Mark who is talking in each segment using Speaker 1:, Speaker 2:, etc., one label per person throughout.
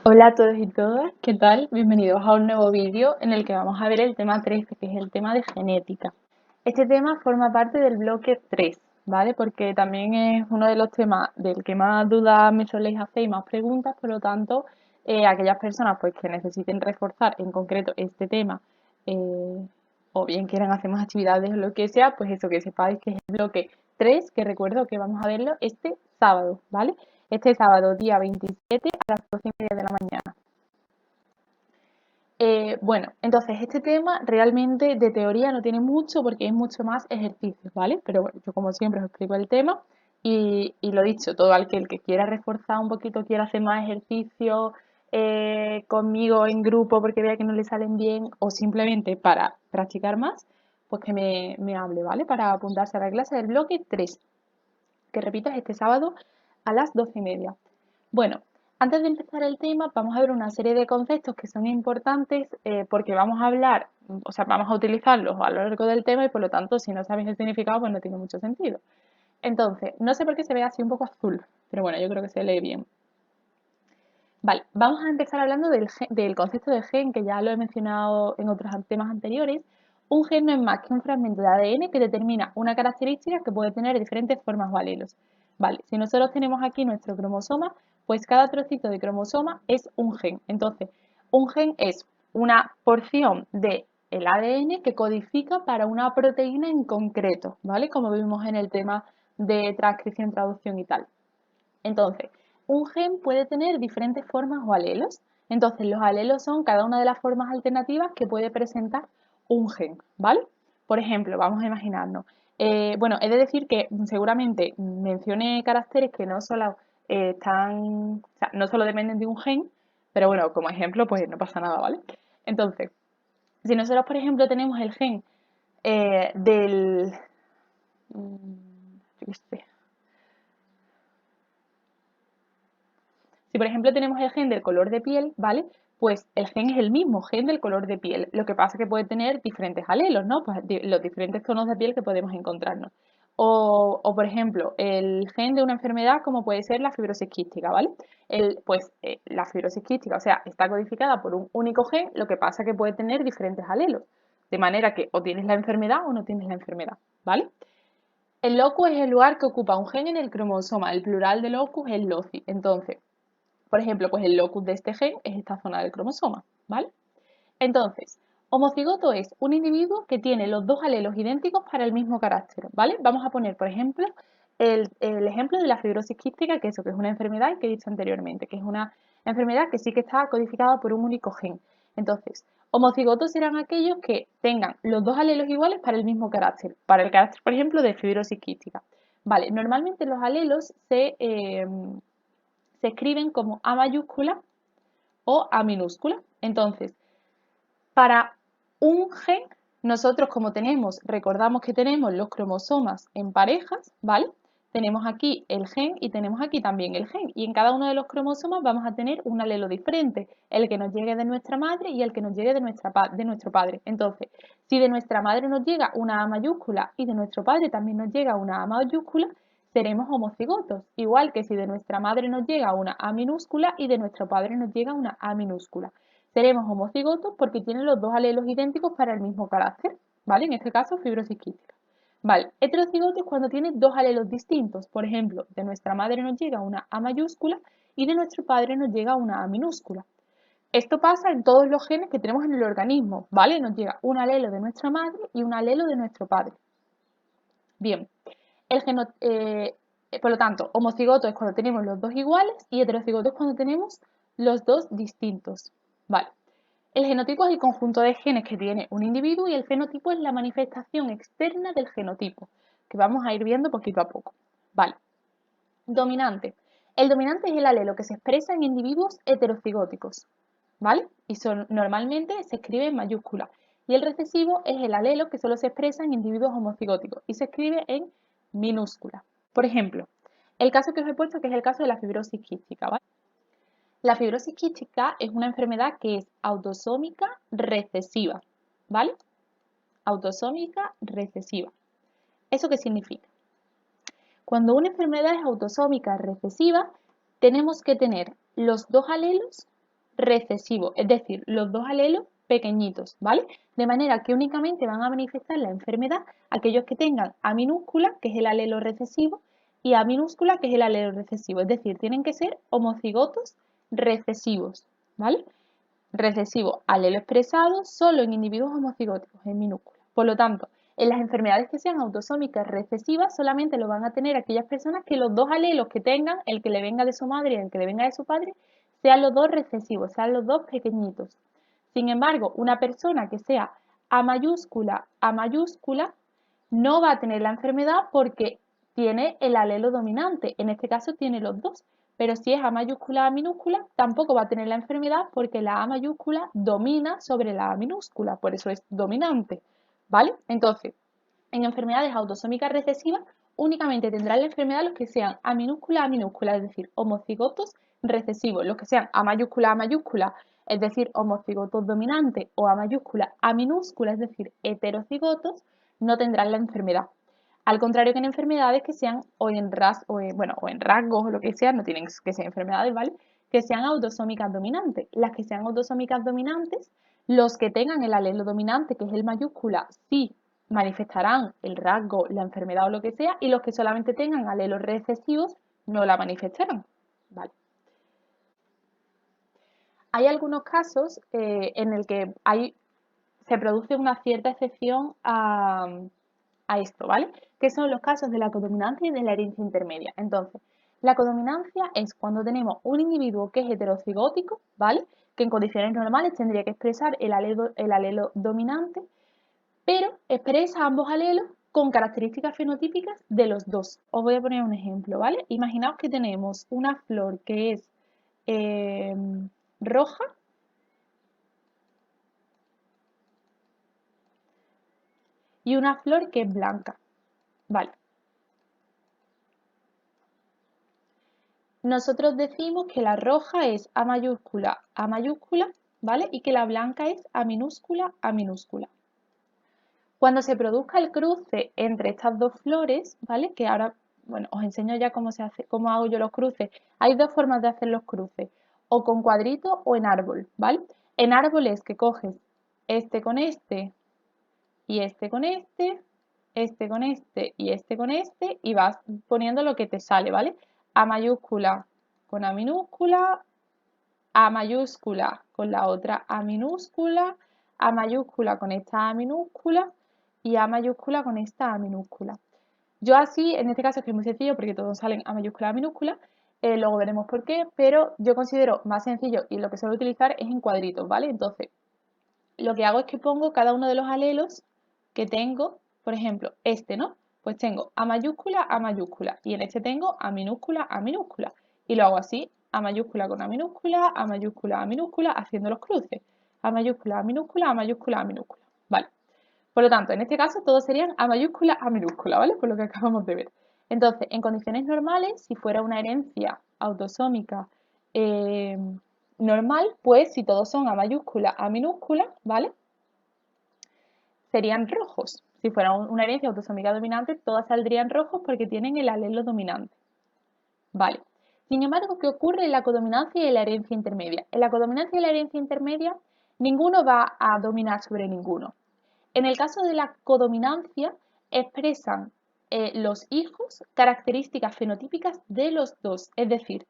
Speaker 1: Hola a todos y todas, ¿qué tal? Bienvenidos a un nuevo vídeo en el que vamos a ver el tema 13, que es el tema de genética. Este tema forma parte del bloque 3, ¿vale? Porque también es uno de los temas del que más dudas me soléis hacer y más preguntas, por lo tanto, aquellas personas pues, que necesiten reforzar en concreto este tema, eh, o bien quieran hacer más actividades o lo que sea, pues eso, que sepáis que es el bloque 3, que recuerdo que vamos a verlo este sábado, ¿vale? Este sábado, día 27 a las 12:30 de la mañana. Bueno, entonces este tema realmente de teoría no tiene mucho porque es mucho más ejercicio, ¿vale? Pero bueno, yo como siempre os explico el tema y lo dicho, todo aquel que quiera reforzar un poquito, quiera hacer más ejercicio conmigo en grupo porque vea que no le salen bien o simplemente para practicar más, pues que me hable, ¿vale? Para apuntarse a la clase del bloque 3, que repitas este sábado a las 12:30. Bueno, antes de empezar el tema, vamos a ver una serie de conceptos que son importantes porque vamos a hablar, o sea, vamos a utilizarlos a lo largo del tema y por lo tanto, si no sabéis el significado, pues no tiene mucho sentido. Entonces, no sé por qué se ve así un poco azul, pero bueno, yo creo que se lee bien. Vale, vamos a empezar hablando del concepto de gen, que ya lo he mencionado en otros temas anteriores. Un gen no es más que un fragmento de ADN que determina una característica que puede tener diferentes formas o alelos. Vale, si nosotros tenemos aquí nuestro cromosoma, pues cada trocito de cromosoma es un gen. Entonces, un gen es una porción del ADN que codifica para una proteína en concreto, ¿vale? Como vimos en el tema de transcripción, traducción y tal. Entonces, un gen puede tener diferentes formas o alelos. Entonces, los alelos son cada una de las formas alternativas que puede presentar un gen, ¿vale? Por ejemplo, vamos a imaginarnos. Bueno, he de decir que seguramente mencione caracteres que no solo o sea, no solo dependen de un gen, pero bueno, como ejemplo, pues no pasa nada, ¿vale? Entonces, si nosotros, por ejemplo, tenemos el gen del, yo qué sé, si por ejemplo tenemos el gen del color de piel, ¿vale? Pues el gen es el mismo gen del color de piel. Lo que pasa es que puede tener diferentes alelos, ¿no? Pues los diferentes tonos de piel que podemos encontrarnos. Por ejemplo, el gen de una enfermedad como puede ser la fibrosis quística, ¿vale? La fibrosis quística, o sea, está codificada por un único gen, lo que pasa es que puede tener diferentes alelos. De manera que o tienes la enfermedad o no tienes la enfermedad, ¿vale? El locus es el lugar que ocupa un gen en el cromosoma. El plural de locus es loci. Entonces, por ejemplo, pues el locus de este gen es esta zona del cromosoma, ¿vale? Entonces, homocigoto es un individuo que tiene los dos alelos idénticos para el mismo carácter, ¿vale? Vamos a poner, por ejemplo, el ejemplo de la fibrosis quística, que eso que es una enfermedad que he dicho anteriormente, que es una enfermedad que sí que está codificada por un único gen. Entonces, homocigotos serán aquellos que tengan los dos alelos iguales para el mismo carácter, para el carácter, por ejemplo, de fibrosis quística. Vale, normalmente los alelos se escriben como A mayúscula o A minúscula. Entonces, para un gen, nosotros como recordamos que tenemos los cromosomas en parejas, ¿vale? Tenemos aquí el gen y tenemos aquí también el gen. Y en cada uno de los cromosomas vamos a tener un alelo diferente, el que nos llegue de nuestra madre y el que nos llegue de nuestro padre. Entonces, si de nuestra madre nos llega una A mayúscula y de nuestro padre también nos llega una A mayúscula, seremos homocigotos. Igual que si de nuestra madre nos llega una A minúscula y de nuestro padre nos llega una A minúscula. Seremos homocigotos porque tienen los dos alelos idénticos para el mismo carácter, ¿vale? En este caso, fibrosis quística. Vale, heterocigoto es cuando tiene dos alelos distintos. Por ejemplo, de nuestra madre nos llega una A mayúscula y de nuestro padre nos llega una A minúscula. Esto pasa en todos los genes que tenemos en el organismo, ¿vale? Nos llega un alelo de nuestra madre y un alelo de nuestro padre. Bien, el geno, por lo tanto, homocigoto es cuando tenemos los dos iguales y heterocigoto es cuando tenemos los dos distintos. Vale. El genotipo es el conjunto de genes que tiene un individuo y el fenotipo es la manifestación externa del genotipo, que vamos a ir viendo poquito a poco. Vale. Dominante. El dominante es el alelo que se expresa en individuos heterocigóticos, ¿vale? Y normalmente se escribe en mayúscula. Y el recesivo es el alelo que solo se expresa en individuos homocigóticos y se escribe en minúscula. Por ejemplo, el caso que os he puesto, que es el caso de la fibrosis quística, ¿vale? La fibrosis quística es una enfermedad que es autosómica recesiva, ¿vale? Autosómica recesiva. ¿Eso qué significa? Cuando una enfermedad es autosómica recesiva, tenemos que tener los dos alelos recesivo, es decir, los dos alelos pequeñitos, ¿vale? De manera que únicamente van a manifestar la enfermedad aquellos que tengan A minúscula, que es el alelo recesivo, y A minúscula, que es el alelo recesivo, es decir, tienen que ser homocigotos recesivos, ¿vale? Recesivo, alelo expresado solo en individuos homocigóticos, en minúscula. Por lo tanto, en las enfermedades que sean autosómicas recesivas solamente lo van a tener aquellas personas que los dos alelos que tengan, el que le venga de su madre y el que le venga de su padre, sean los dos recesivos, sean los dos pequeñitos. Sin embargo, una persona que sea A mayúscula, no va a tener la enfermedad porque tiene el alelo dominante. En este caso tiene los dos. Pero si es A mayúscula, A minúscula, tampoco va a tener la enfermedad porque la A mayúscula domina sobre la A minúscula. Por eso es dominante. ¿Vale? Entonces, en enfermedades autosómicas recesivas, únicamente tendrán la enfermedad los que sean A minúscula, es decir, homocigotos recesivos. Los que sean A mayúscula, es decir, homocigotos dominantes, o A minúscula, es decir, heterocigotos, no tendrán la enfermedad. Al contrario que en enfermedades que sean o en rasgos o lo que sea, no tienen que ser enfermedades, ¿vale? Que sean autosómicas dominantes. Las que sean autosómicas dominantes, los que tengan el alelo dominante, que es el mayúscula, sí manifestarán el rasgo, la enfermedad o lo que sea, y los que solamente tengan alelos recesivos no la manifestarán, ¿vale? Hay algunos casos en el que se produce una cierta excepción a esto, ¿vale? Que son los casos de la codominancia y de la herencia intermedia. Entonces, la codominancia es cuando tenemos un individuo que es heterocigótico, ¿vale? Que en condiciones normales tendría que expresar el alelo dominante, pero expresa ambos alelos con características fenotípicas de los dos. Os voy a poner un ejemplo, ¿vale? Imaginaos que tenemos una flor que es eh, roja y una flor que es blanca, ¿vale? Nosotros decimos que la roja es A mayúscula, ¿vale? Y que la blanca es A minúscula, A minúscula. Cuando se produzca el cruce entre estas dos flores, ¿vale? Que ahora, bueno, os enseño ya cómo se hace, cómo hago yo los cruces. Hay dos formas de hacer los cruces, o con cuadrito o en árbol, ¿vale? En árbol es que coges este con este y este con este con este y este con este y vas poniendo lo que te sale, ¿vale? A mayúscula con A minúscula, A mayúscula con la otra A mayúscula con esta A minúscula y A mayúscula con esta A minúscula. Yo así, en este caso es que es muy sencillo porque todos salen A mayúscula, A minúscula, luego veremos por qué, pero yo considero más sencillo y lo que suelo utilizar es en cuadritos, ¿vale? Entonces, lo que hago es que pongo cada uno de los alelos que tengo, por ejemplo, este, ¿no? Pues tengo A mayúscula, y en este tengo A minúscula, y lo hago así, A mayúscula con A minúscula, haciendo los cruces, A mayúscula, A minúscula, ¿vale? Por lo tanto, en este caso todos serían A mayúscula, ¿vale? Por lo que acabamos de ver. Entonces, en condiciones normales, si fuera una herencia autosómica eh, normal, pues si todos son A mayúscula, ¿vale? Serían rojos. Si fuera una herencia autosómica dominante, todas saldrían rojos porque tienen el alelo dominante. Vale. Sin embargo, ¿qué ocurre en la codominancia y en la herencia intermedia? En la codominancia y la herencia intermedia, ninguno va a dominar sobre ninguno. En el caso de la codominancia, expresan los hijos características fenotípicas de los dos. Es decir,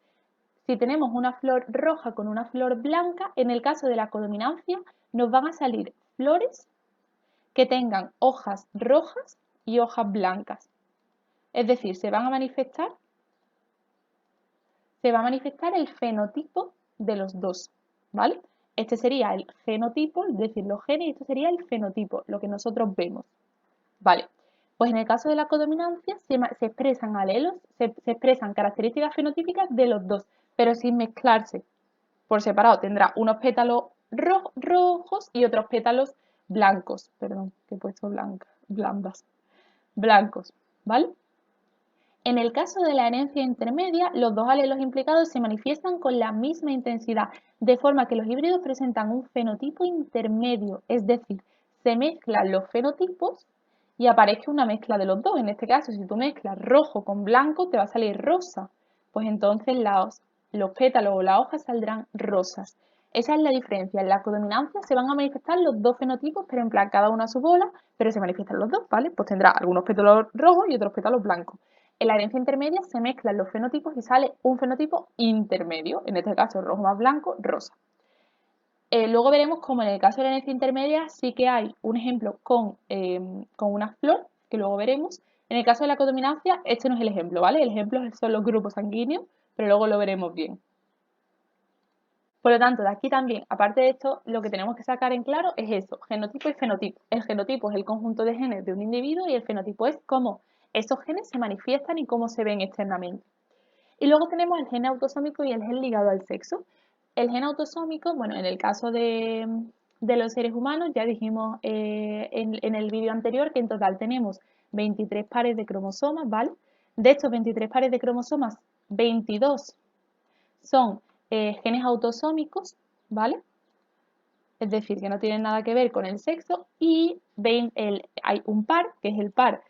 Speaker 1: si tenemos una flor roja con una flor blanca, en el caso de la codominancia, nos van a salir flores que tengan hojas rojas y hojas blancas. Es decir, se va a manifestar el fenotipo de los dos, ¿vale? Este sería el genotipo, es decir, los genes, y esto sería el fenotipo, lo que nosotros vemos, ¿vale? Pues en el caso de la codominancia se expresan alelos, se expresan características fenotípicas de los dos, pero sin mezclarse. Por separado tendrá unos pétalos rojos y otros pétalos blancos, perdón, que he puesto blancos, ¿vale? En el caso de la herencia intermedia, los dos alelos implicados se manifiestan con la misma intensidad, de forma que los híbridos presentan un fenotipo intermedio, es decir, se mezclan los fenotipos y aparece una mezcla de los dos. En este caso, si tú mezclas rojo con blanco, te va a salir rosa, pues entonces los pétalos o las hojas saldrán rosas. Esa es la diferencia. En la codominancia se van a manifestar los dos fenotipos, pero en plan cada uno a su bola, pero se manifiestan los dos, ¿vale? Pues tendrá algunos pétalos rojos y otros pétalos blancos. En la herencia intermedia se mezclan los fenotipos y sale un fenotipo intermedio, en este caso rojo más blanco, rosa. Luego veremos cómo en el caso de la herencia intermedia sí que hay un ejemplo con una flor, que luego veremos. En el caso de la codominancia, este no es el ejemplo, ¿vale? El ejemplo son los grupos sanguíneos, pero luego lo veremos bien. Por lo tanto, de aquí también, aparte de esto, lo que tenemos que sacar en claro es eso, genotipo y fenotipo. El genotipo es el conjunto de genes de un individuo y el fenotipo es cómo esos genes se manifiestan y cómo se ven externamente. Y luego tenemos el gen autosómico y el gen ligado al sexo. El gen autosómico, bueno, en el caso de los seres humanos, ya dijimos en el vídeo anterior que en total tenemos 23 pares de cromosomas, ¿vale? De estos 23 pares de cromosomas, 22 son genes autosómicos, ¿vale? Es decir, que no tienen nada que ver con el sexo y hay un par, que es el par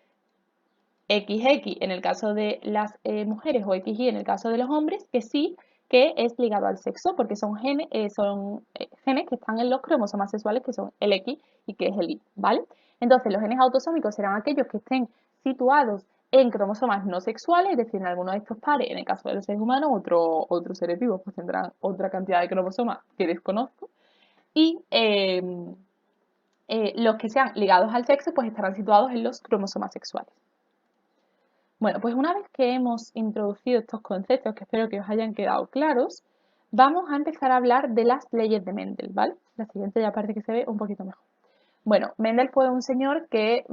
Speaker 1: XX en el caso de las mujeres o XY en el caso de los hombres, que sí que es ligado al sexo, porque son genes que están en los cromosomas sexuales, que son el X y que es el Y, ¿vale? Entonces, los genes autosómicos serán aquellos que estén situados en cromosomas no sexuales, es decir, en alguno de estos pares, en el caso de los seres humanos, otros seres vivos pues tendrán otra cantidad de cromosomas que desconozco, y los que sean ligados al sexo pues estarán situados en los cromosomas sexuales. Bueno, pues una vez que hemos introducido estos conceptos, que espero que os hayan quedado claros, vamos a empezar a hablar de las leyes de Mendel, ¿vale? La siguiente ya parece que se ve un poquito mejor. Bueno, Mendel fue un señor que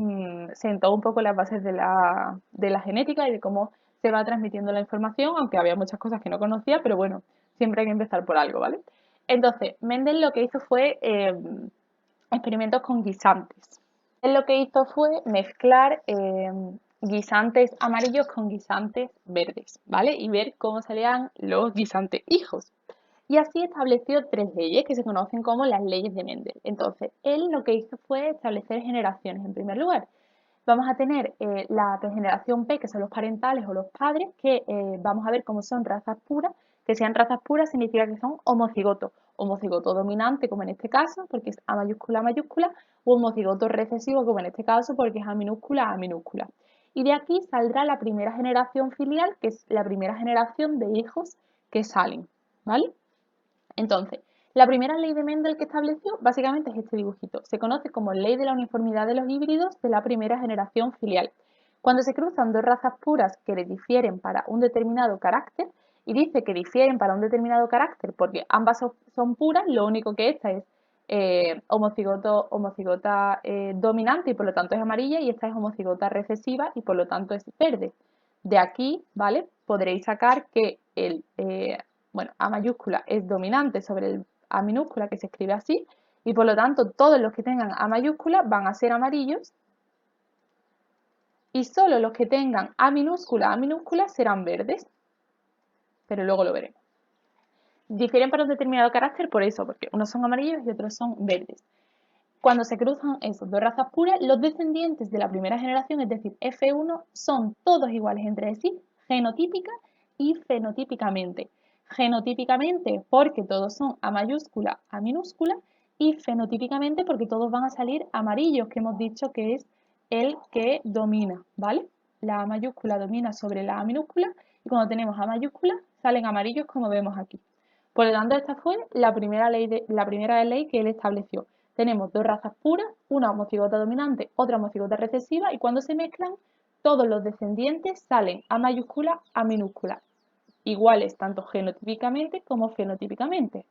Speaker 1: sentó un poco las bases de la genética y de cómo se va transmitiendo la información, aunque había muchas cosas que no conocía, pero bueno, siempre hay que empezar por algo, ¿vale? Entonces, Mendel lo que hizo fue experimentos con guisantes. Él lo que hizo fue mezclar guisantes amarillos con guisantes verdes, ¿vale? Y ver cómo salían los guisantes hijos. Y así estableció tres leyes que se conocen como las leyes de Mendel. Entonces, él lo que hizo fue establecer generaciones en primer lugar. Vamos a tener la generación P, que son los parentales o los padres, que vamos a ver cómo son razas puras. Que sean razas puras significa que son homocigotos. Homocigoto dominante, como en este caso, porque es A mayúscula, mayúscula, o homocigoto recesivo, como en este caso, porque es A minúscula, A minúscula. Y de aquí saldrá la primera generación filial, que es la primera generación de hijos que salen, ¿vale? Entonces, la primera ley de Mendel que estableció básicamente es este dibujito. Se conoce como ley de la uniformidad de los híbridos de la primera generación filial. Cuando se cruzan dos razas puras que difieren para un determinado carácter, y dice que difieren para un determinado carácter porque ambas son puras, lo único que esta es homocigota dominante y por lo tanto es amarilla y esta es homocigota recesiva y por lo tanto es verde. De aquí, ¿vale? Podréis sacar que bueno, A mayúscula es dominante sobre el A minúscula que se escribe así y por lo tanto todos los que tengan A mayúscula van a ser amarillos y solo los que tengan A minúscula serán verdes, pero luego lo veremos. Difieren para un determinado carácter por eso, porque unos son amarillos y otros son verdes. Cuando se cruzan esas dos razas puras, los descendientes de la primera generación, es decir, F1, son todos iguales entre sí, genotípica y fenotípicamente. Genotípicamente porque todos son A mayúscula, A minúscula, y fenotípicamente porque todos van a salir amarillos, que hemos dicho que es el que domina, ¿vale? La A mayúscula domina sobre la A minúscula y cuando tenemos A mayúscula salen amarillos como vemos aquí. Por lo tanto, esta fue la primera ley que él estableció. Tenemos dos razas puras, una homocigota dominante, otra homocigota recesiva, y cuando se mezclan, todos los descendientes salen A mayúscula, A minúscula, iguales tanto genotípicamente como fenotípicamente,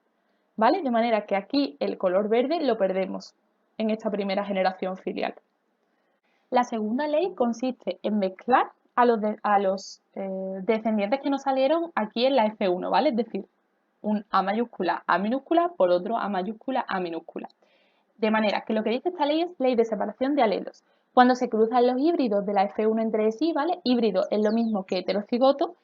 Speaker 1: ¿vale? De manera que aquí el color verde lo perdemos en esta primera generación filial. La segunda ley consiste en mezclar a los descendientes que nos salieron aquí en la F1, ¿vale? Es decir, un A mayúscula, A minúscula por otro A mayúscula, A minúscula. De manera que lo que dice esta ley es ley de separación de alelos. Cuando se cruzan los híbridos de la F1 entre sí, ¿vale? Híbrido es lo mismo que heterocigoto.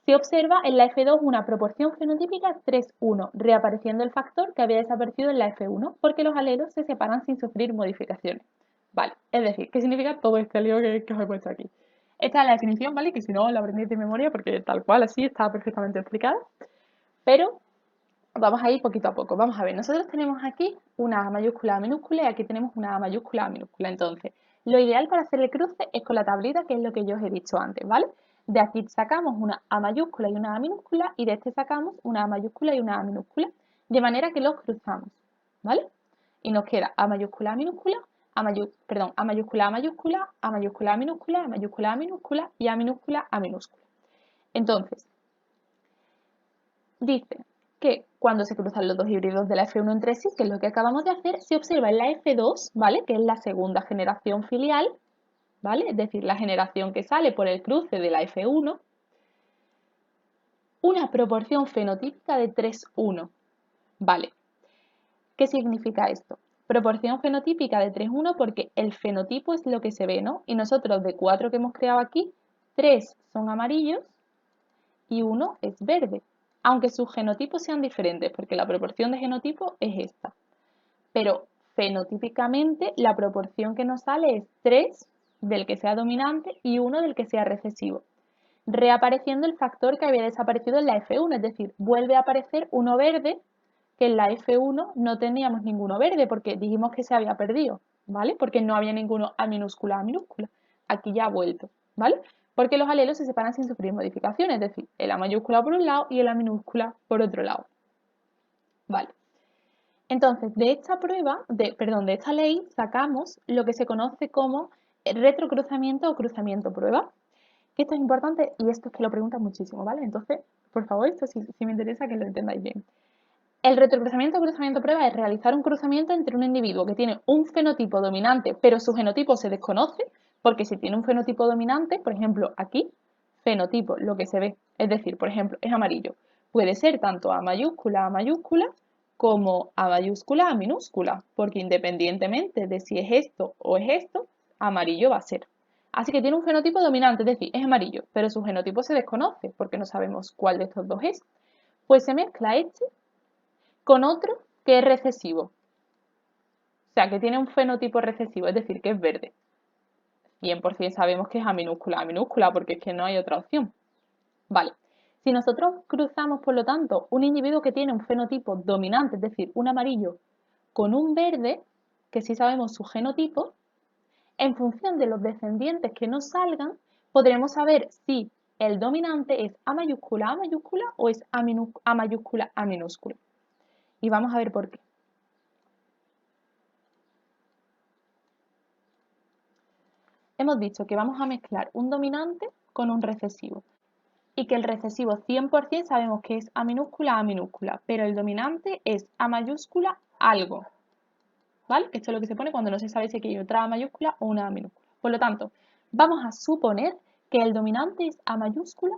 Speaker 1: Se observa en la F2 una proporción fenotípica 3:1, reapareciendo el factor que había desaparecido en la F1, porque los alelos se separan sin sufrir modificaciones. Vale, es decir, ¿qué significa todo este lío que os he puesto aquí? Esta es la definición, ¿vale? Que si no la aprendéis de memoria, porque tal cual así está perfectamente explicada. Pero vamos a ir poquito a poco. Vamos a ver, nosotros tenemos aquí una A mayúscula A minúscula y aquí tenemos una A mayúscula A minúscula. Entonces, lo ideal para hacer el cruce es con la tablita, que es lo que yo os he dicho antes, ¿vale? De aquí sacamos una A mayúscula y una A minúscula y de este sacamos una A mayúscula y una A minúscula, de manera que los cruzamos, ¿vale? Y nos queda A mayúscula A minúscula, A mayúscula A mayúscula, A minúscula, A minúscula, A minúscula A minúscula y A minúscula A minúscula. Entonces, dice que cuando se cruzan los dos híbridos de la F1 entre sí, que es lo que acabamos de hacer, se observa en la F2, ¿vale? Que es la segunda generación filial, ¿vale? Es decir, la generación que sale por el cruce de la F1, una proporción fenotípica de 3:1, ¿vale? ¿Qué significa esto? Proporción fenotípica de 3:1 porque el fenotipo es lo que se ve, ¿no? Y nosotros de 4 que hemos creado aquí, 3 son amarillos y 1 es verde, aunque sus genotipos sean diferentes, porque la proporción de genotipos es esta. Pero fenotípicamente la proporción que nos sale es 3 del que sea dominante y 1 del que sea recesivo, reapareciendo el factor que había desaparecido en la F1, es decir, vuelve a aparecer uno verde, que en la F1 no teníamos ninguno verde porque dijimos que se había perdido, ¿vale? Porque no había ninguno A minúscula, A minúscula. Aquí ya ha vuelto, ¿vale? Porque los alelos se separan sin sufrir modificaciones, es decir, el A mayúscula por un lado y el A minúscula por otro lado, ¿vale? Entonces, de esta prueba, de esta ley, sacamos lo que se conoce como retrocruzamiento o cruzamiento prueba. Que esto es importante y esto es que lo preguntan muchísimo, ¿vale? Entonces, por favor, esto sí me interesa que lo entendáis bien. El retrocruzamiento o cruzamiento prueba es realizar un cruzamiento entre un individuo que tiene un fenotipo dominante, pero su genotipo se desconoce, porque si tiene un fenotipo dominante, por ejemplo, aquí, fenotipo, lo que se ve, es decir, por ejemplo, es amarillo. Puede ser tanto A mayúscula como A mayúscula A minúscula, porque independientemente de si es esto o es esto, amarillo va a ser. Así que tiene un fenotipo dominante, es decir, es amarillo, pero su genotipo se desconoce, porque no sabemos cuál de estos dos es. Pues se mezcla este con otro que es recesivo. O sea, que tiene un fenotipo recesivo, es decir, que es verde. 100% sabemos que es A minúscula, porque es que no hay otra opción. Vale. Si nosotros cruzamos, por lo tanto, un individuo que tiene un fenotipo dominante, es decir, un amarillo, con un verde, que sí sabemos su genotipo, en función de los descendientes que nos salgan, podremos saber si el dominante es A mayúscula o es A mayúscula A minúscula. Y vamos a ver por qué. Hemos dicho que vamos a mezclar un dominante con un recesivo y que el recesivo 100% sabemos que es A minúscula, pero el dominante es A mayúscula algo, ¿vale? Esto es lo que se pone cuando no se sabe si hay otra A mayúscula o una A minúscula. Por lo tanto, vamos a suponer que el dominante es A mayúscula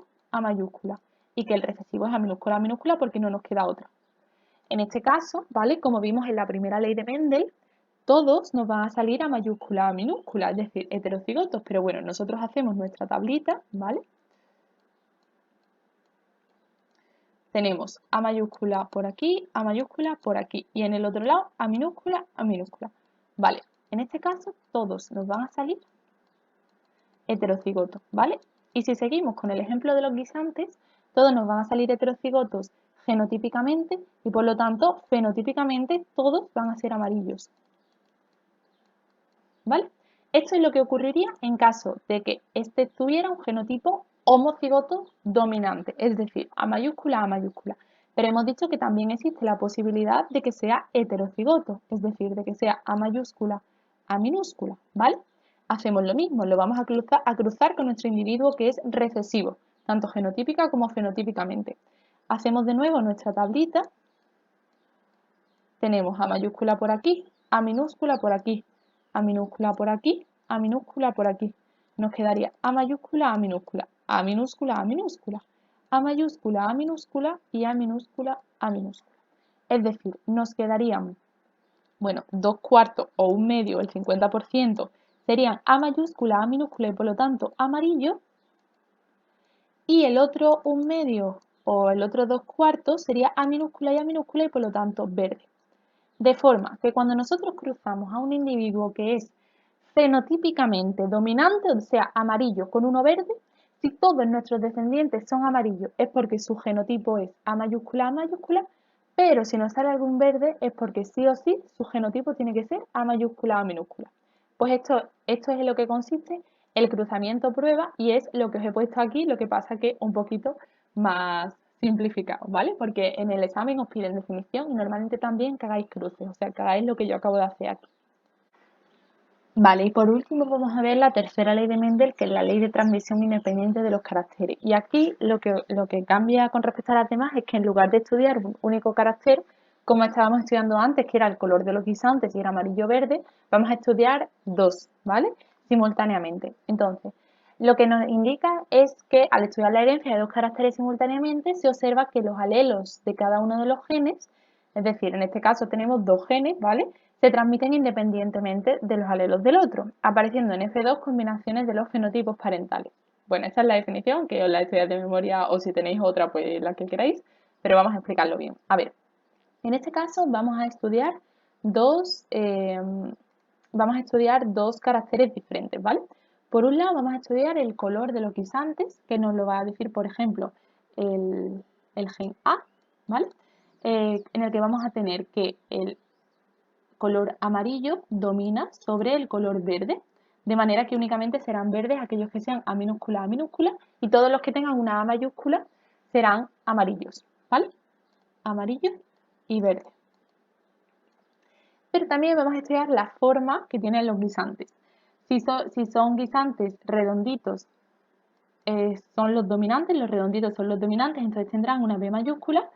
Speaker 1: y que el recesivo es A minúscula porque no nos queda otra. En este caso, ¿vale? Como vimos en la primera ley de Mendel, todos nos van a salir A mayúscula, A minúscula, es decir, heterocigotos, pero bueno, nosotros hacemos nuestra tablita, ¿vale? Tenemos A mayúscula por aquí, A mayúscula por aquí, y en el otro lado A minúscula, A minúscula. Vale, en este caso todos nos van a salir heterocigotos, ¿vale? Y si seguimos con el ejemplo de los guisantes, todos nos van a salir heterocigotos genotípicamente y por lo tanto fenotípicamente todos van a ser amarillos. ¿Vale? Esto es lo que ocurriría en caso de que este tuviera un genotipo homocigoto dominante, es decir, A mayúscula. Pero hemos dicho que también existe la posibilidad de que sea heterocigoto, es decir, de que sea A mayúscula, A minúscula, ¿vale? Hacemos lo mismo, lo vamos a cruzar con nuestro individuo que es recesivo, tanto genotípica como fenotípicamente. Hacemos de nuevo nuestra tablita, tenemos A mayúscula por aquí, A minúscula por aquí, A minúscula por aquí, A minúscula por aquí. Nos quedaría A mayúscula, A minúscula, A minúscula, A minúscula, A mayúscula, A minúscula y A minúscula, A minúscula. Es decir, nos quedarían, bueno, 2/4 o 1/2, el 50%, serían A mayúscula, A minúscula y por lo tanto amarillo. Y el otro 1/2 o el otro 2/4 sería A minúscula y por lo tanto verde. De forma que cuando nosotros cruzamos a un individuo que es fenotípicamente dominante, o sea, amarillo con uno verde, si todos nuestros descendientes son amarillos es porque su genotipo es A mayúscula, pero si nos sale algún verde es porque sí o sí su genotipo tiene que ser A mayúscula o A minúscula. Pues esto es en lo que consiste el cruzamiento prueba y es lo que os he puesto aquí, lo que pasa que un poquito más simplificado, ¿vale? Porque en el examen os piden definición y normalmente también que hagáis cruces, o sea, que hagáis lo que yo acabo de hacer aquí. Vale, y por último vamos a ver la tercera ley de Mendel, que es la ley de transmisión independiente de los caracteres. Y aquí lo que cambia con respecto a las demás es que en lugar de estudiar un único carácter, como estábamos estudiando antes, que era el color de los guisantes y era amarillo-verde, vamos a estudiar dos, ¿vale? Simultáneamente. Entonces, lo que nos indica es que al estudiar la herencia de dos caracteres simultáneamente, se observa que los alelos de cada uno de los genes, es decir, en este caso tenemos dos genes, ¿vale? Se transmiten independientemente de los alelos del otro, apareciendo en F2 combinaciones de los fenotipos parentales. Bueno, esta es la definición, que os la estudiáis de memoria o si tenéis otra, pues la que queráis, pero vamos a explicarlo bien. A ver, en este caso vamos a estudiar dos, caracteres diferentes, ¿vale? Por un lado vamos a estudiar el color de los guisantes, que nos lo va a decir, por ejemplo, el gen A, ¿vale? En el que vamos a tener que el color amarillo domina sobre el color verde, de manera que únicamente serán verdes aquellos que sean A minúscula, A minúscula, y todos los que tengan una A mayúscula serán amarillos, ¿vale? Amarillo y verde. Pero también vamos a estudiar la forma que tienen los guisantes. Si son guisantes redonditos, son los dominantes, los redonditos son los dominantes, entonces tendrán una B mayúscula,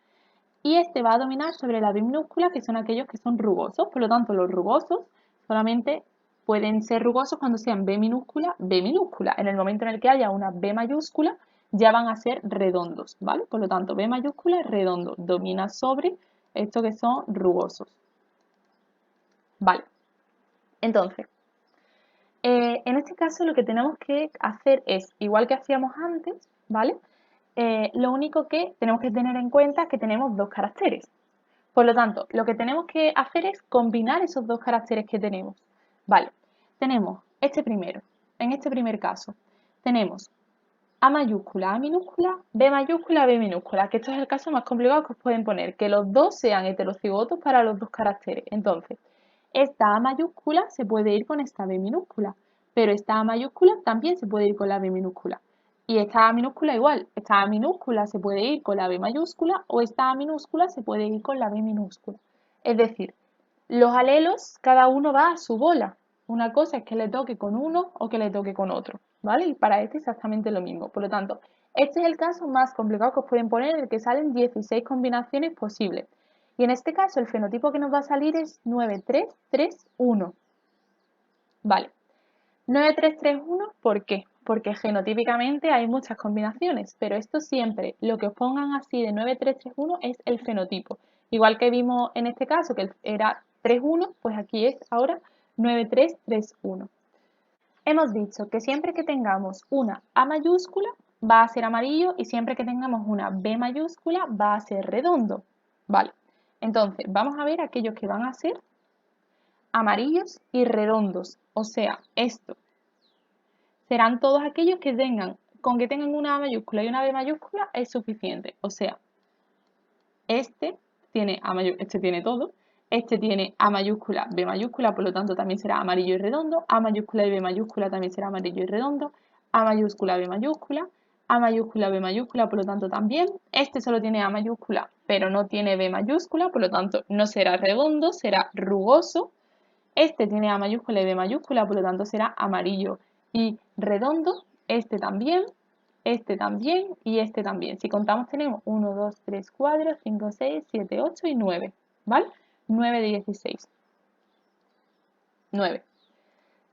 Speaker 1: y este va a dominar sobre la B minúscula, que son aquellos que son rugosos. Por lo tanto, los rugosos solamente pueden ser rugosos cuando sean B minúscula, B minúscula. En el momento en el que haya una B mayúscula, ya van a ser redondos, ¿vale? Por lo tanto, B mayúscula, redondo, domina sobre estos que son rugosos. Vale. Entonces, en este caso lo que tenemos que hacer es, igual que hacíamos antes, ¿vale? Lo único que tenemos que tener en cuenta es que tenemos dos caracteres. Por lo tanto, lo que tenemos que hacer es combinar esos dos caracteres que tenemos. Vale, tenemos este primero. En este primer caso, tenemos A mayúscula, A minúscula, B mayúscula, B minúscula, que esto es el caso más complicado que os pueden poner, que los dos sean heterocigotos para los dos caracteres. Entonces, esta A mayúscula se puede ir con esta B minúscula, pero esta A mayúscula también se puede ir con la B minúscula. Y esta A minúscula igual, esta A minúscula se puede ir con la B mayúscula o esta A minúscula se puede ir con la B minúscula. Es decir, los alelos, cada uno va a su bola. Una cosa es que le toque con uno o que le toque con otro, ¿vale? Y para este exactamente lo mismo. Por lo tanto, este es el caso más complicado que os pueden poner, en el que salen 16 combinaciones posibles. Y en este caso el fenotipo que nos va a salir es 9331. Vale. 9331, ¿por qué? Porque genotípicamente hay muchas combinaciones, pero esto siempre, lo que os pongan así de 9331 es el fenotipo. Igual que vimos en este caso que era 31, pues aquí es ahora 9331. Hemos dicho que siempre que tengamos una A mayúscula va a ser amarillo y siempre que tengamos una B mayúscula va a ser redondo. Vale, entonces vamos a ver aquellos que van a ser amarillos y redondos, o sea, esto serán todos aquellos que con que tengan una A mayúscula y una B mayúscula es suficiente. O sea, este este tiene todo, este tiene A mayúscula, B mayúscula, por lo tanto también será amarillo y redondo, A mayúscula y B mayúscula también será amarillo y redondo, A mayúscula, B mayúscula, A mayúscula, B mayúscula, por lo tanto también. Este solo tiene A mayúscula, pero no tiene B mayúscula, por lo tanto no será redondo, será rugoso. Este tiene A mayúscula y B mayúscula, por lo tanto será amarillo y redondo. Este también y este también. Si contamos tenemos 1, 2, 3, 4, 5, 6, 7, 8 y 9. ¿Vale? 9 de 16. 9.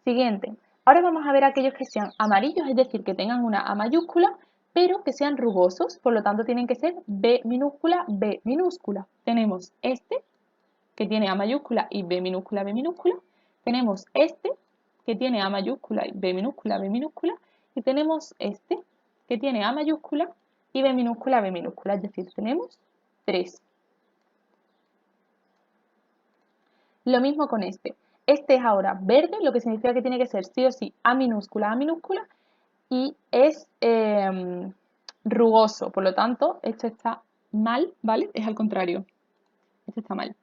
Speaker 1: Siguiente. Ahora vamos a ver aquellos que sean amarillos, es decir, que tengan una A mayúscula, pero que sean rugosos. Por lo tanto, tienen que ser B minúscula, B minúscula. Tenemos este, que tiene A mayúscula y B minúscula, B minúscula. Tenemos este, que tiene A mayúscula y B minúscula, B minúscula. Y tenemos este, que tiene A mayúscula y B minúscula, B minúscula. Es decir, tenemos 3. Lo mismo con este. Este es ahora verde, lo que significa que tiene que ser sí o sí A minúscula, y es rugoso. Por lo tanto, esto está mal, ¿vale? Es al contrario. Esto está mal,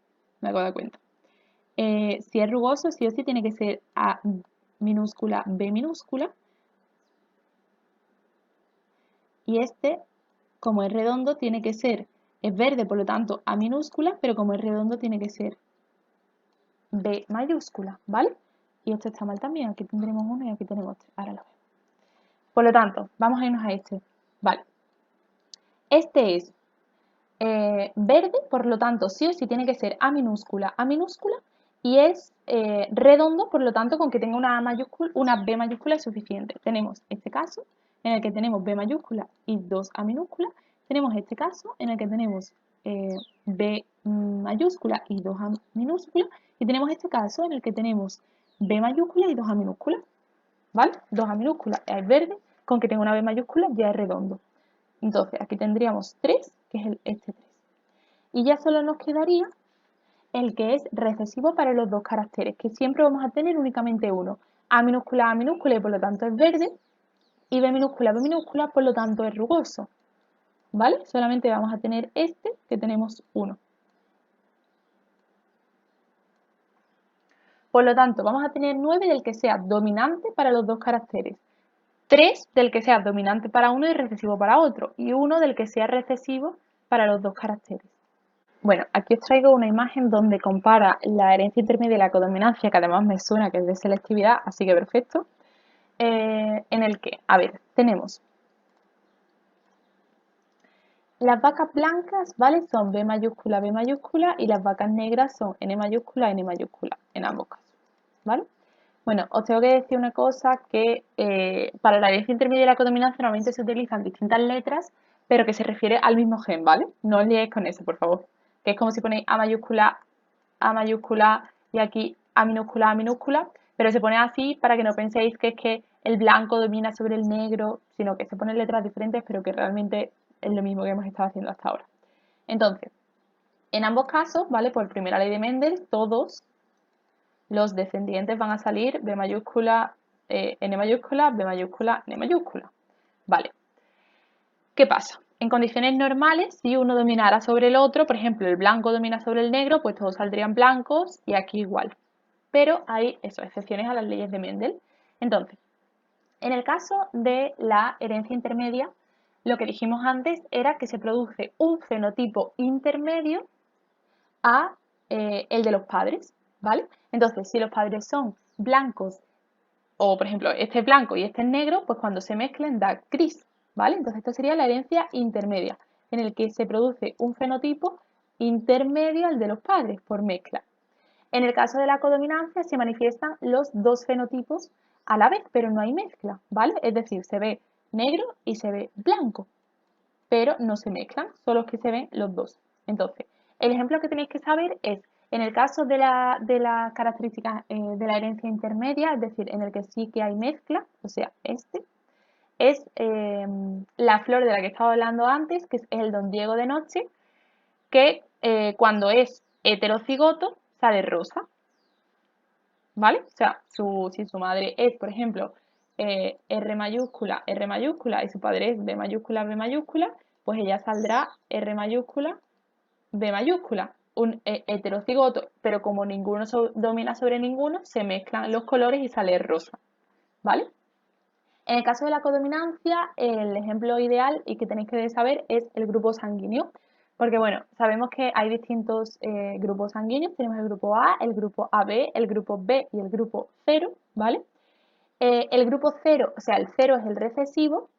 Speaker 1: me acabo de dar cuenta. Si es rugoso, sí o sí tiene que ser A minúscula, B minúscula. Y este, como es redondo, tiene que ser, es verde, por lo tanto, A minúscula, pero como es redondo, tiene que ser B mayúscula, ¿vale? Y esto está mal también, aquí tendremos uno y aquí tenemos tres, ahora lo vemos. Por lo tanto, vamos a irnos a este, vale. Este es verde, por lo tanto, sí o sí tiene que ser A minúscula, y es redondo, por lo tanto, con que tenga una A mayúscula, una B mayúscula es suficiente. Tenemos este caso en el que tenemos B mayúscula y dos A minúsculas. Tenemos este caso en el que tenemos B mayúscula y dos A minúsculas. Y tenemos este caso en el que tenemos B mayúscula y dos A minúsculas. ¿Vale? Dos A minúscula es verde, con que tenga una B mayúscula ya es redondo. Entonces, aquí tendríamos 3, que es este 3. Y ya solo nos quedaría el que es recesivo para los dos caracteres, que siempre vamos a tener únicamente uno. A minúscula, y por lo tanto es verde. Y B minúscula, por lo tanto es rugoso. ¿Vale? Solamente vamos a tener este, que tenemos 1. Por lo tanto, vamos a tener 9 del que sea dominante para los dos caracteres. 3 del que sea dominante para uno y recesivo para otro. Y 1 del que sea recesivo para los dos caracteres. Bueno, aquí os traigo una imagen donde compara la herencia intermedia y la codominancia, que además me suena que es de selectividad, así que perfecto. En el que, a ver, tenemos las vacas blancas, ¿vale? Son B mayúscula, y las vacas negras son N mayúscula, en ambos casos, ¿vale? Bueno, os tengo que decir una cosa, que para la herencia intermedia y la codominancia normalmente se utilizan distintas letras, pero que se refiere al mismo gen, ¿vale? No os liéis con eso, por favor. Que es como si ponéis A mayúscula y aquí A minúscula, pero se pone así para que no penséis que es que el blanco domina sobre el negro, sino que se ponen letras diferentes, pero que realmente es lo mismo que hemos estado haciendo hasta ahora. Entonces, en ambos casos, ¿vale? Por primera ley de Mendel, todos los descendientes van a salir B mayúscula, N mayúscula, B mayúscula, N mayúscula. Vale. ¿Qué pasa? En condiciones normales, si uno dominara sobre el otro, por ejemplo, el blanco domina sobre el negro, pues todos saldrían blancos y aquí igual. Pero hay excepciones a las leyes de Mendel. Entonces, en el caso de la herencia intermedia, lo que dijimos antes era que se produce un fenotipo intermedio a el de los padres, ¿vale? Entonces, si los padres son blancos, o por ejemplo, este es blanco y este es negro, pues cuando se mezclen da gris, ¿vale? Entonces, esta sería la herencia intermedia, en el que se produce un fenotipo intermedio al de los padres por mezcla. En el caso de la codominancia se manifiestan los dos fenotipos a la vez, pero no hay mezcla, ¿vale? Es decir, se ve negro y se ve blanco, pero no se mezclan, solo que se ven los dos. Entonces, el ejemplo que tenéis que saber es, en el caso de la característica de la herencia intermedia, es decir, en el que sí que hay mezcla, o sea, este, es la flor de la que estaba hablando antes, que es el Don Diego de noche, que cuando es heterocigoto sale rosa, ¿vale? O sea, si su madre es, por ejemplo, R mayúscula y su padre es B mayúscula, pues ella saldrá R mayúscula, B mayúscula, un heterocigoto, pero como ninguno domina sobre ninguno, se mezclan los colores y sale rosa, ¿vale? En el caso de la codominancia, el ejemplo ideal y que tenéis que saber es el grupo sanguíneo, porque bueno, sabemos que hay distintos grupos sanguíneos, tenemos el grupo A, el grupo AB, el grupo B y el grupo 0, ¿vale? El grupo 0, o sea, el 0 es el recesivo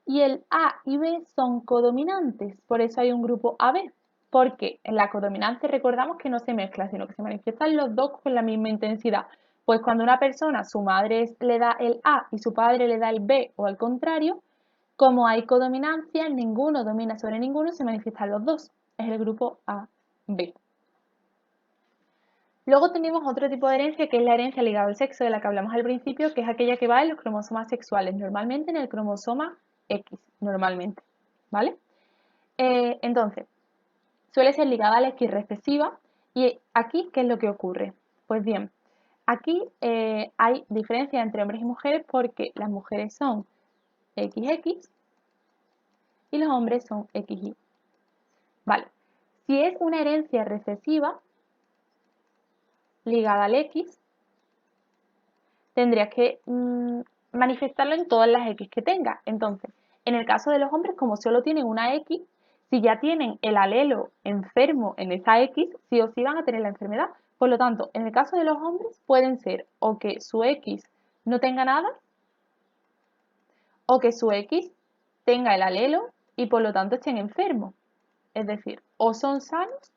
Speaker 1: y el A y B son codominantes, por eso hay un grupo AB, porque en la codominancia recordamos que no se mezcla, sino que se manifiestan los dos con la misma intensidad. Pues cuando una persona, su madre le da el A y su padre le da el B o al contrario, como hay codominancia, ninguno domina sobre ninguno, se manifiestan los dos. Es el grupo AB. Luego tenemos otro tipo de herencia, que es la herencia ligada al sexo, de la que hablamos al principio, que es aquella que va en los cromosomas sexuales, normalmente en el cromosoma X, normalmente, ¿vale? Entonces, suele ser ligada a la X recesiva, y aquí, ¿qué es lo que ocurre? Pues bien, aquí hay diferencia entre hombres y mujeres porque las mujeres son XX y los hombres son XY. Vale, Si es una herencia recesiva ligada al X, tendrías que manifestarlo en todas las X que tenga. Entonces, en el caso de los hombres, como solo tienen una X, si ya tienen el alelo enfermo en esa X, sí o sí van a tener la enfermedad. Por lo tanto, en el caso de los hombres pueden ser o que su X no tenga nada, o que su X tenga el alelo y por lo tanto estén enfermos. Es decir, o son sanos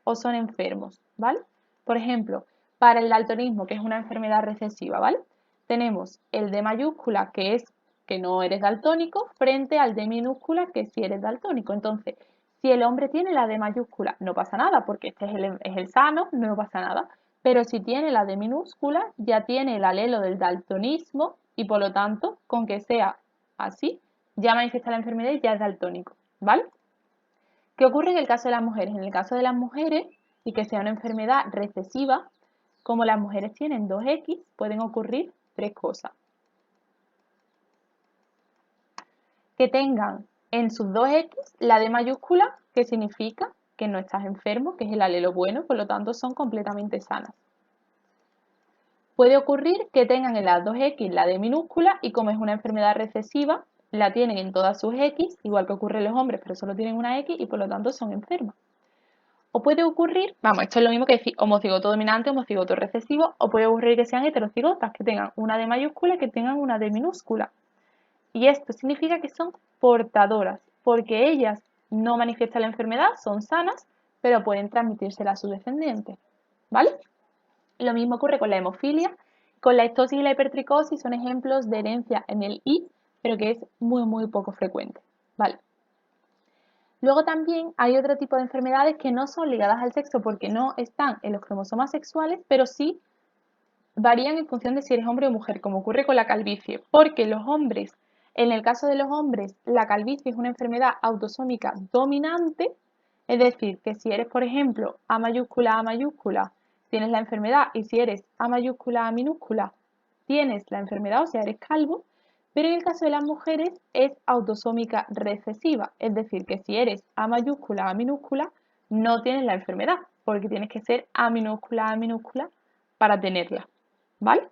Speaker 1: o son enfermos, ¿vale? Por ejemplo, para el daltonismo, que es una enfermedad recesiva, ¿vale? Tenemos el D mayúscula, que es que no eres daltónico, frente al D minúscula, que sí eres daltónico. Entonces, si el hombre tiene la D mayúscula, no pasa nada, porque este es el sano, no pasa nada. Pero si tiene la D minúscula, ya tiene el alelo del daltonismo y por lo tanto, con que sea así, ya manifiesta la enfermedad y ya es daltónico, ¿vale? ¿Qué ocurre en el caso de las mujeres? En el caso de las mujeres, y que sea una enfermedad recesiva, como las mujeres tienen 2X, pueden ocurrir tres cosas. Que tengan en sus 2X la D mayúscula, que significa que no estás enfermo, que es el alelo bueno, por lo tanto son completamente sanas. Puede ocurrir que tengan en las 2X la D minúscula y como es una enfermedad recesiva, la tienen en todas sus X, igual que ocurre en los hombres, pero solo tienen una X y por lo tanto son enfermas. O puede ocurrir, vamos, esto es lo mismo que decir homocigoto dominante, homocigoto recesivo, o puede ocurrir que sean heterocigotas, que tengan una D mayúscula y que tengan una D minúscula. Y esto significa que son portadoras, porque ellas no manifiestan la enfermedad, son sanas, pero pueden transmitírsela a sus descendientes. ¿Vale? Lo mismo ocurre con la hemofilia, con la estosis y la hipertricosis, son ejemplos de herencia en el I, pero que es muy, muy poco frecuente. ¿Vale? Luego también hay otro tipo de enfermedades que no son ligadas al sexo porque no están en los cromosomas sexuales, pero sí varían en función de si eres hombre o mujer, como ocurre con la calvicie, porque los hombres, en el caso de los hombres, la calvicie es una enfermedad autosómica dominante, es decir, que si eres, por ejemplo, A mayúscula, tienes la enfermedad, y si eres A mayúscula, A minúscula, tienes la enfermedad, o sea, eres calvo, pero en el caso de las mujeres es autosómica recesiva, es decir, que si eres A mayúscula, A minúscula, no tienes la enfermedad, porque tienes que ser A minúscula para tenerla, ¿vale?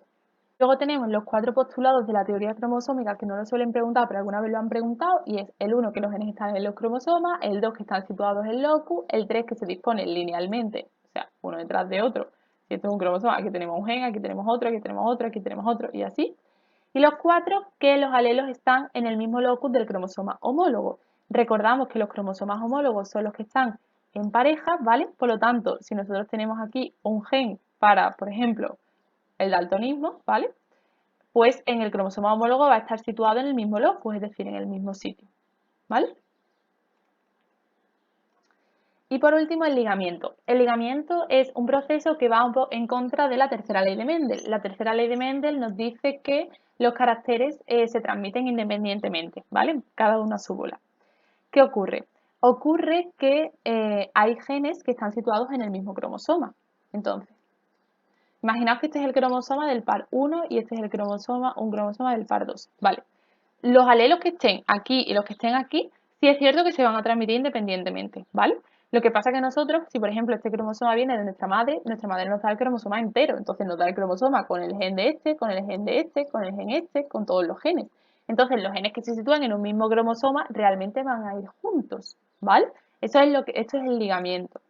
Speaker 1: Luego tenemos los 4 postulados de la teoría cromosómica que no lo suelen preguntar, pero alguna vez lo han preguntado, y es el 1 que los genes están en los cromosomas, el 2 que están situados en locus, el 3 que se disponen linealmente, o sea, uno detrás de otro. Si esto es un cromosoma, aquí tenemos un gen, aquí tenemos otro, aquí tenemos otro, aquí tenemos otro, y así. Y los 4 que los alelos están en el mismo locus del cromosoma homólogo. Recordamos que los cromosomas homólogos son los que están en pareja, ¿vale? Por lo tanto, si nosotros tenemos aquí un gen para, por ejemplo, el daltonismo, ¿vale? Pues en el cromosoma homólogo va a estar situado en el mismo locus, es decir, en el mismo sitio, ¿vale? Y por último, el ligamiento. El ligamiento es un proceso que va un poco en contra de la tercera ley de Mendel. La tercera ley de Mendel nos dice que los caracteres se transmiten independientemente, ¿vale? Cada uno a su bola. ¿Qué ocurre? Ocurre que hay genes que están situados en el mismo cromosoma. Entonces, imaginaos que este es el cromosoma del par 1 y este es el cromosoma, un cromosoma del par 2. Vale. Los alelos que estén aquí y los que estén aquí, sí es cierto que se van a transmitir independientemente, ¿vale? Lo que pasa es que nosotros, si por ejemplo este cromosoma viene de nuestra madre nos da el cromosoma entero, entonces nos da el cromosoma con el gen de este, con el gen de este, con el gen este, con todos los genes. Entonces los genes que se sitúan en un mismo cromosoma realmente van a ir juntos, ¿vale? Esto es el ligamiento.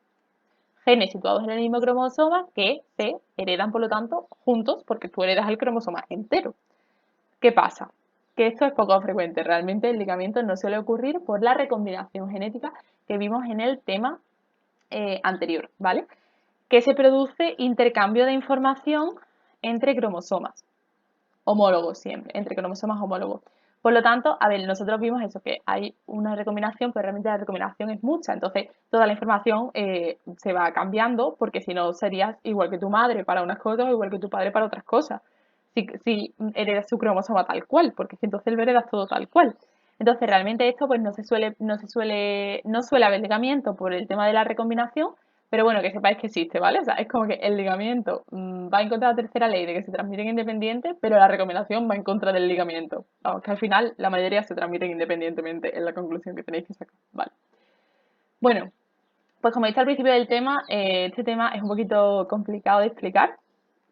Speaker 1: Genes situados en el mismo cromosoma que se heredan, por lo tanto, juntos porque tú heredas el cromosoma entero. ¿Qué pasa? Que esto es poco frecuente. Realmente el ligamiento no suele ocurrir por la recombinación genética que vimos en el tema anterior, ¿vale? Que se produce intercambio de información entre cromosomas homólogos siempre, entre cromosomas homólogos. Por lo tanto, a ver, nosotros vimos eso, que hay una recombinación, pero realmente la recombinación es mucha, entonces toda la información se va cambiando, porque si no serías igual que tu madre para unas cosas o igual que tu padre para otras cosas, si heredas su cromosoma tal cual, porque entonces lo heredas todo tal cual. Entonces realmente esto pues no suele haber ligamiento por el tema de la recombinación, pero bueno, que sepáis que existe, ¿vale? O sea, es como que el ligamiento va en contra de la tercera ley de que se transmiten independientes, pero la recombinación va en contra del ligamiento. Vamos, que al final la mayoría se transmiten independientemente, es la conclusión que tenéis que sacar, ¿vale? Bueno, Pues como dije al principio del tema, este tema es un poquito complicado de explicar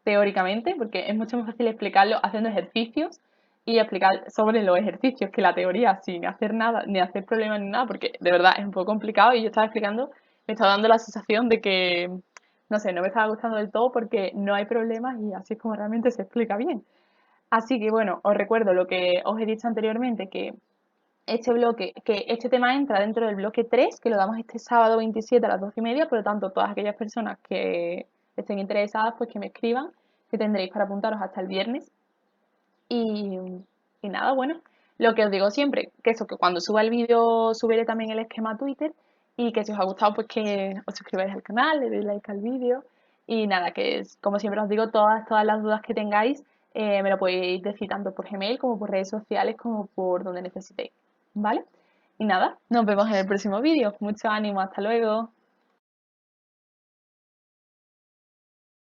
Speaker 1: teóricamente, porque es mucho más fácil explicarlo haciendo ejercicios y explicar sobre los ejercicios que la teoría sin hacer nada, ni hacer problemas ni nada, porque de verdad es un poco complicado y yo estaba explicando, me estaba dando la sensación de que, no sé, no me estaba gustando del todo porque no hay problemas y así es como realmente se explica bien. Así que bueno, os recuerdo lo que os he dicho anteriormente, que este tema entra dentro del bloque 3 que lo damos este sábado 27 a las 12:30, por lo tanto, todas aquellas personas que estén interesadas, pues que me escriban, que tendréis para apuntaros hasta el viernes. Y, y nada, bueno, lo que os digo siempre, que eso, que cuando suba el vídeo subiré también el esquema a Twitter y que si os ha gustado, pues que os suscribáis al canal, le deis like al vídeo y nada, que es, como siempre os digo, todas las dudas que tengáis me lo podéis decir tanto por Gmail como por redes sociales como por donde necesitéis, ¿vale? Y nada, nos vemos en el próximo vídeo. Mucho ánimo, hasta luego.